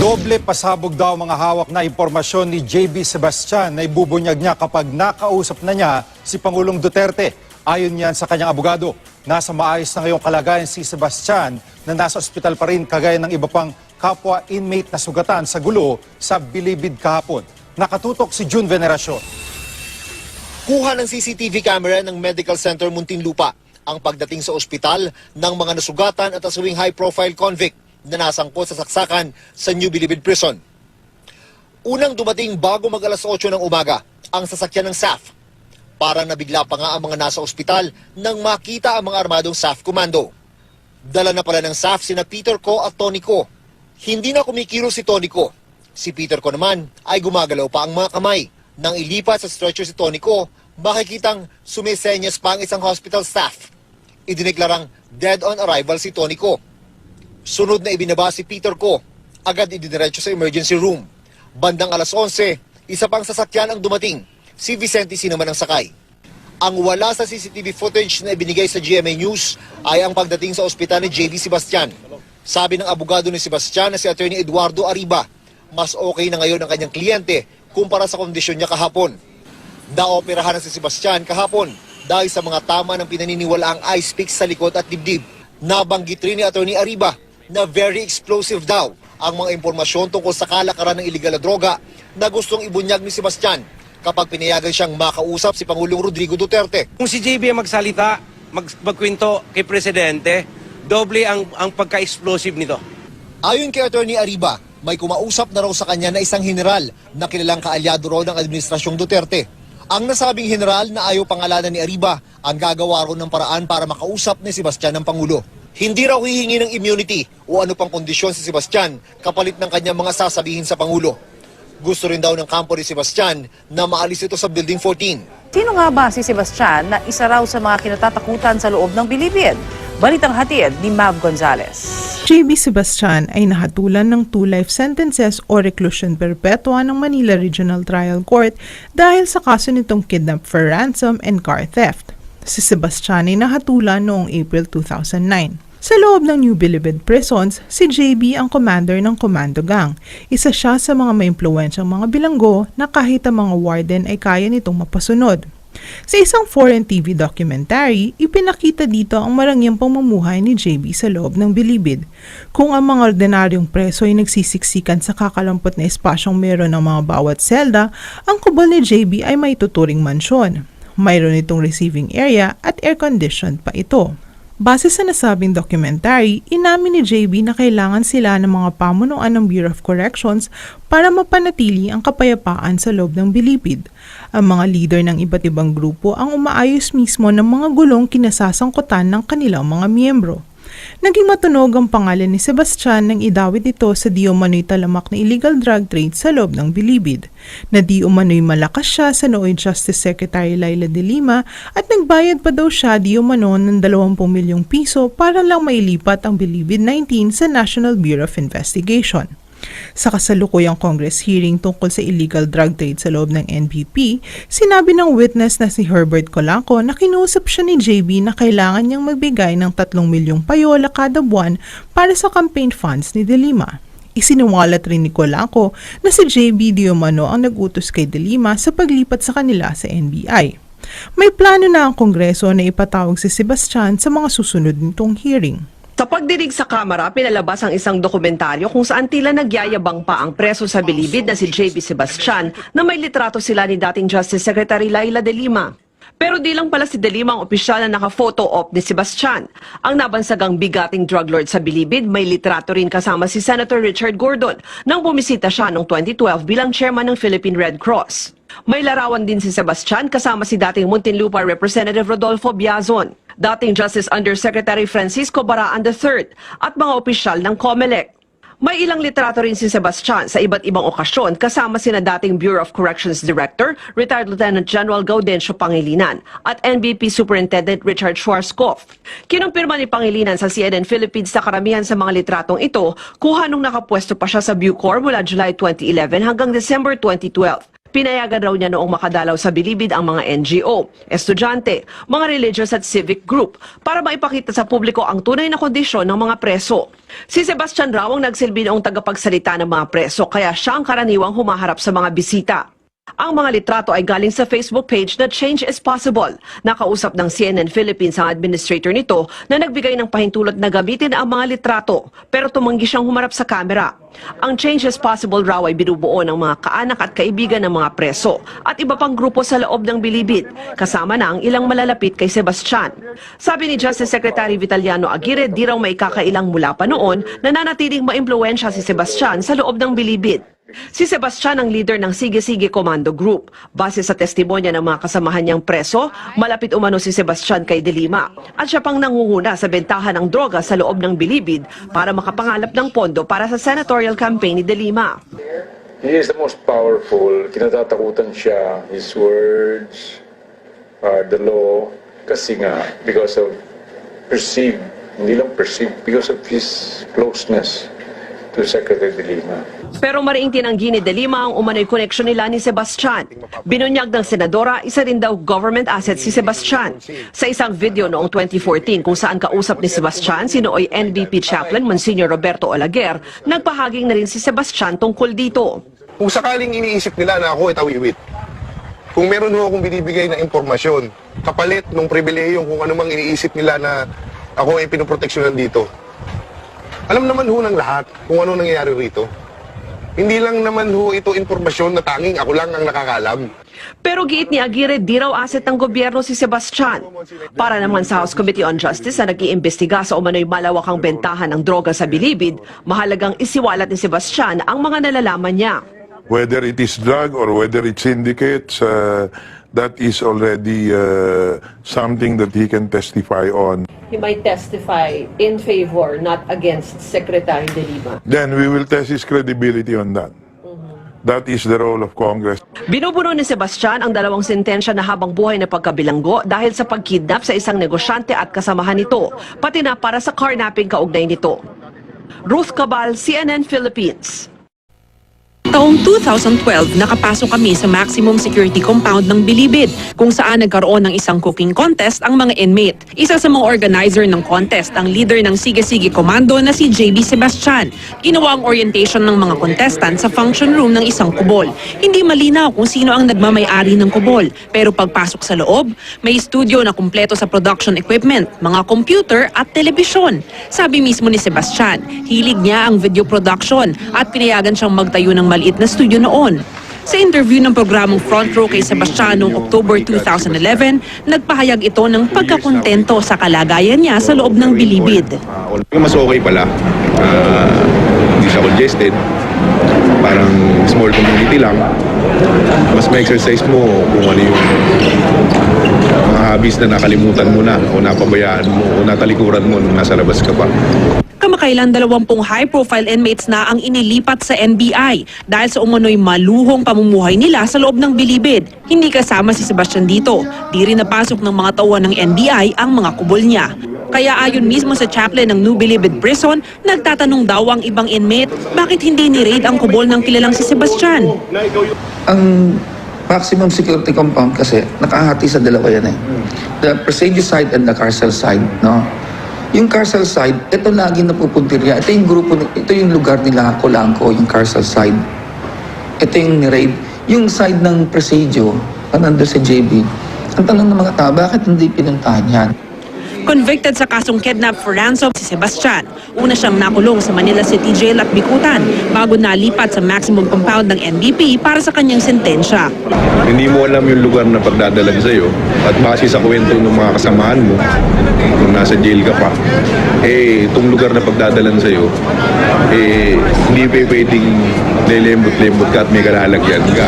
Doble pasabog daw mga hawak na impormasyon ni JB Sebastian na ibubunyag niya kapag nakausap na niya si Pangulong Duterte. Ayon yan sa kanyang abogado, nasa maayos na ngayong kalagayan si Sebastian na nasa ospital pa rin kagaya ng iba pang kapwa inmate na sugatan sa gulo sa Bilibid kahapon. Nakatutok si June Veneracion. Kuha ng CCTV camera ng Medical Center Muntinlupa ang pagdating sa ospital ng mga nasugatan at asawing high-profile convict na nasangkot sa saksakan sa New Bilibid Prison. Unang dumating bago mag alas 8 ng umaga ang sasakyan ng SAF. Parang nabigla pa nga ang mga nasa ospital nang makita ang mga armadong SAF Commando. Dala na pala ng SAF sina Peter Ko at Tony Ko. Hindi na kumikilos si Tony Ko. Si Peter Ko naman ay gumagalaw pa ang mga kamay. Nang ilipat sa stretcher si Tony Ko, makikitang sumisenyas pa ang isang hospital staff. Idineklarang dead on arrival si Tony Ko. Sunod na ibinaba si Peter Ko, agad ididiretso sa emergency room. Bandang alas 11, isa pang sasakyan ang dumating, si Vicente C. naman ang sakay. Ang wala sa CCTV footage na ibinigay sa GMA News ay ang pagdating sa ospital ni JB Sebastian. Sabi ng abogado ni Sebastian na si Attorney Eduardo Arriba, mas okay na ngayon ang kanyang kliyente kumpara sa kondisyon niya kahapon. Naoperahan na si Sebastian kahapon dahil sa mga tama ng pinaniniwalaang ice pick sa likod at dibdib. Nabanggit rin ni Attorney Arriba na very explosive daw ang mga impormasyon tungkol sa kalakaran ng iligal na droga na gustong ibunyag ni Sebastian kapag pinayagan siyang makausap si Pangulong Rodrigo Duterte. Kung si JB ang magsalita, magkwento kay Presidente, doble ang pagka-explosive nito. Ayon kay Attorney Arriba, may kumausap na raw sa kanya na isang general na kilalang kaalyado raw ng Administrasyong Duterte. Ang nasabing general na ayaw pangalanan ni Arriba ang gagawa raw ng paraan para makausap ni Sebastian ng Pangulo. Hindi raw hihingi ng immunity o ano pang kondisyon si Sebastian kapalit ng kanyang mga sasabihin sa Pangulo. Gusto rin daw ng kampo ni Sebastian na maalis ito sa Building 14. Sino nga ba si Sebastian na isa raw sa mga kinatatakutan sa loob ng Bilibid? Balitang hatid ni Mav Gonzalez. JB Sebastian ay nahatulan ng 2 life sentences o reclusion perpetua ng Manila Regional Trial Court dahil sa kaso nitong kidnap for ransom and car theft. Si Sebastian ay nahatulan noong April 2009. Sa loob ng New Bilibid Prisons, si JB ang commander ng Commando Gang. Isa siya sa mga maimpluwensyang mga bilanggo na kahit ang mga warden ay kaya nitong mapasunod. Sa isang foreign TV documentary, ipinakita dito ang marangyang pamumuhay ni JB sa loob ng Bilibid. Kung ang mga ordinaryong preso ay nagsisiksikan sa kakalampot na espasyong meron ng mga bawat selda, ang kubol ni JB ay may tuturing mansyon. Mayroon itong receiving area at air-conditioned pa ito. Base sa nasabing documentary, inamin ni JB na kailangan sila ng mga pamunuan ng Bureau of Corrections para mapanatili ang kapayapaan sa loob ng Bilibid. Ang mga leader ng iba't ibang grupo ang umaayos mismo ng mga gulong kinasasangkutan ng kanilang mga miyembro. Naging matunog ang pangalan ni Sebastian nang idawit ito sa di umano'y talamak na illegal drug trade sa loob ng Bilibid, na di umano'y malakas siya sa nooy Justice Secretary Laila de Lima at nagbayad pa daw siya di umano ng 20 milyong piso para lang mailipat ang Bilibid 19 sa National Bureau of Investigation. Sa kasalukuyang Congress hearing tungkol sa illegal drug trade sa loob ng NBP, sinabi ng witness na si Herbert Colanco na kinuusap siya ni JB na kailangan niyang magbigay ng 3 milyong payola kada buwan para sa campaign funds ni De Lima. Isiniwalat rin ni Colanco na si JB di umano ang nag-utos kay De Lima sa paglipat sa kanila sa NBI. May plano na ang Kongreso na ipatawag si Sebastian sa mga susunod nitong hearing. Sa pagdinig sa Kamara, pinalabas ang isang dokumentaryo kung saan tila nagyayabang pa ang preso sa Bilibid na si JB Sebastian na may litrato sila ni dating Justice Secretary Laila de Lima. Pero di lang pala si de Lima ang opisyal na naka-photo op ni Sebastian. Ang nabansagang bigating drug lord sa Bilibid, may litrato rin kasama si Senator Richard Gordon nang bumisita siya noong 2012 bilang chairman ng Philippine Red Cross. May larawan din si Sebastian kasama si dating Muntinlupa Representative Rodolfo Biazon, dating Justice Undersecretary Francisco Baraan III at mga opisyal ng COMELEC. May ilang litrato rin si Sebastian sa iba't ibang okasyon kasama sina dating Bureau of Corrections Director, retired Lieutenant General Gaudencio Pangilinan at NBP Superintendent Richard Schwarzkopf. Kinumpirma ni Pangilinan sa CNN Philippines na karamihan sa mga litratong ito kuha nung nakapwesto pa siya sa Bucor mula July 2011 hanggang December 2012. Pinayagan raw niya noong makadalaw sa Bilibid ang mga NGO, estudyante, mga religious at civic group para maipakita sa publiko ang tunay na kondisyon ng mga preso. Si Sebastian raw ang nagsilbi noong tagapagsalita ng mga preso kaya siya ang karaniwang humaharap sa mga bisita. Ang mga litrato ay galing sa Facebook page na Change is Possible. Nakausap ng CNN Philippines ang administrator nito na nagbigay ng pahintulot na gamitin ang mga litrato pero tumanggi siyang humarap sa kamera. Ang Change is Possible raw ay binubuo ng mga kaanak at kaibigan ng mga preso at iba pang grupo sa loob ng Bilibid, kasama na ang ilang malalapit kay Sebastian. Sabi ni Justice Secretary Vitaliano Aguirre, di raw may kakailang mula pa noon na nanatiling maimpluwensya si Sebastian sa loob ng Bilibid. Si Sebastian ang leader ng Sige-Sige Commando Group. Base sa testimonya ng mga kasamahan niyang preso, malapit umano si Sebastian kay De Lima at siya pang nangunguna sa bentahan ng droga sa loob ng Bilibid para makapangalap ng pondo para sa senatorial campaign ni De Lima. He is the most powerful. Kinatatakutan siya. His words are the law. Kasi nga, because of perceived, hindi lang perceived, because of his closeness to Secretary De Lima. Pero mariing tinanggi ni De Lima ang umano'y koneksyon nila ni Sebastian. Binunyag ng senadora, isa rin daw government asset si Sebastian. Sa isang video noong 2014 kung saan kausap ni Sebastian, sinooy NBP chaplain Monsignor Roberto Olaguer, nagpahaging na rin si Sebastian tungkol dito. Kung sakaling iniisip nila na ako ay tawiwit, kung meron ho akong binibigay na impormasyon, kapalit ng pribilehiyong kung anumang iniisip nila na ako ay pinoproteksyonan dito, alam naman ho ng lahat kung ano nangyayari rito. Hindi lang naman ho ito impormasyon na tanging ako lang ang nakakalam. Pero giit ni Aguirre, di raw asset ng gobyerno si Sebastian. Para naman sa House Committee on Justice na nag-iimbestiga sa umano'y malawakang bentahan ng droga sa Bilibid, mahalagang isiwalat ni Sebastian ang mga nalalaman niya. Whether it is drug or whether it's syndicates, that is already something that he can testify on. He might testify in favor, not against Secretary De Lima. Then we will test his credibility on that. That is the role of Congress. Binubuno ni Sebastian ang dalawang sentensya na habang buhay na pagkabilanggo dahil sa pagkidnap sa isang negosyante at kasamahan nito, pati na para sa carnapping kaugnay nito. Ruth Cabal, CNN Philippines. Taong 2012, nakapasok kami sa maximum security compound ng Bilibid kung saan nagkaroon ng isang cooking contest ang mga inmate. Isa sa mga organizer ng contest ang leader ng Sige-Sige Commando na si JB Sebastian. Ginawa ang orientation ng mga contestant sa function room ng isang kubol. Hindi malinaw kung sino ang nagmamay-ari ng kubol, pero pagpasok sa loob, may studio na kumpleto sa production equipment, mga computer at telebisyon. Sabi mismo ni Sebastian, hilig niya ang video production at pinayagan siyang magtayo ng maliit na studio noon. Sa interview ng programang Front Row kay Sebastian noong October 2011, nagpahayag ito ng pagkakontento sa kalagayan niya sa loob ng Bilibid. Mas okay pala. Hindi siya congested. Parang small community lang. Mas ma-exercise mo kung ano yung mga hobbies na nakalimutan mo na o napabayaan mo o natalikuran mo nung nasa labas ka pa. Kamakailan 20 high-profile inmates na ang inilipat sa NBI dahil sa umano'y maluhong pamumuhay nila sa loob ng Bilibid. Hindi kasama si Sebastian dito. Di rin napasok ng mga tauhan ng NBI ang mga kubol niya. Kaya ayon mismo sa chaplain ng New Bilibid Prison, nagtatanong daw ang ibang inmate bakit hindi ni-raid ang kubol ng kilalang si Sebastian. Ang maximum security compound kasi nakahati sa dalawa yan eh. The procedure side and the carcel side, no? Yung carcel side, ito lagi napupuntirya. Ito yung grupo, ito yung lugar nila, Colangco, yung carcel side. Ito yung ni-raid. Yung side ng presidio, nandun sa JB, ang tanong ng mga tao, bakit hindi pinuntahan yan? Convicted sa kasong kidnap for ransom si Sebastian. Una siyang nakulong sa Manila City Jail at Bikutan bago nalipat sa maximum compound ng NBP para sa kanyang sentensya. Hindi mo alam yung lugar na pagdadalan sa'yo at base sa kwento ng mga kasamahan mo kung nasa jail ka pa, itong lugar na pagdadalan sa'yo, hindi pa pwedeng lilembot-lembot ka at may kalalagyan ka.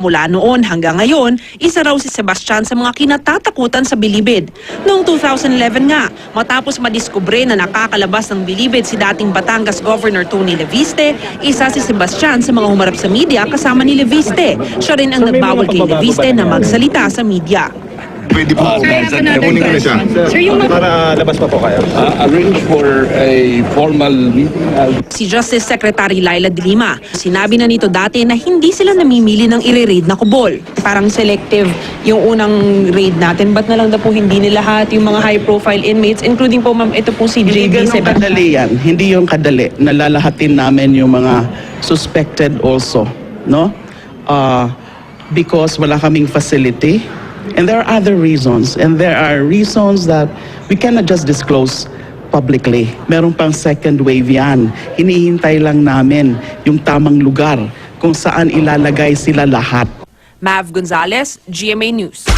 Mula noon hanggang ngayon, isa raw si Sebastian sa mga kinatatakutan sa Bilibid. Noong 2011 nga, matapos madiskubre na nakakalabas ng Bilibid si dating Batangas Governor Tony Leviste, isa si Sebastian sa mga humarap sa media kasama ni Leviste. Siya rin ang nagbawal kay Leviste na magsalita sa media. pwede po. Kunin ko na siya. Para labas pa po kayo. Arrange for a formal meeting. Si Justice Secretary Laila de Lima, sinabi na nito dati na hindi sila namimili ng i-raid na kubol. Parang selective yung unang raid natin. Ba't na lang po hindi nila lahat yung mga high-profile inmates, including po ma'am, ito po si JB Sebastian. Kadali yan. Hindi yung kadali. Nalalahatin namin yung mga suspected also. No? Because wala kaming facility. And there are other reasons. And there are reasons that we cannot just disclose publicly. Meron pang second wave yan. Hinihintay lang namin yung tamang lugar kung saan ilalagay sila lahat. Mav Gonzalez, GMA News.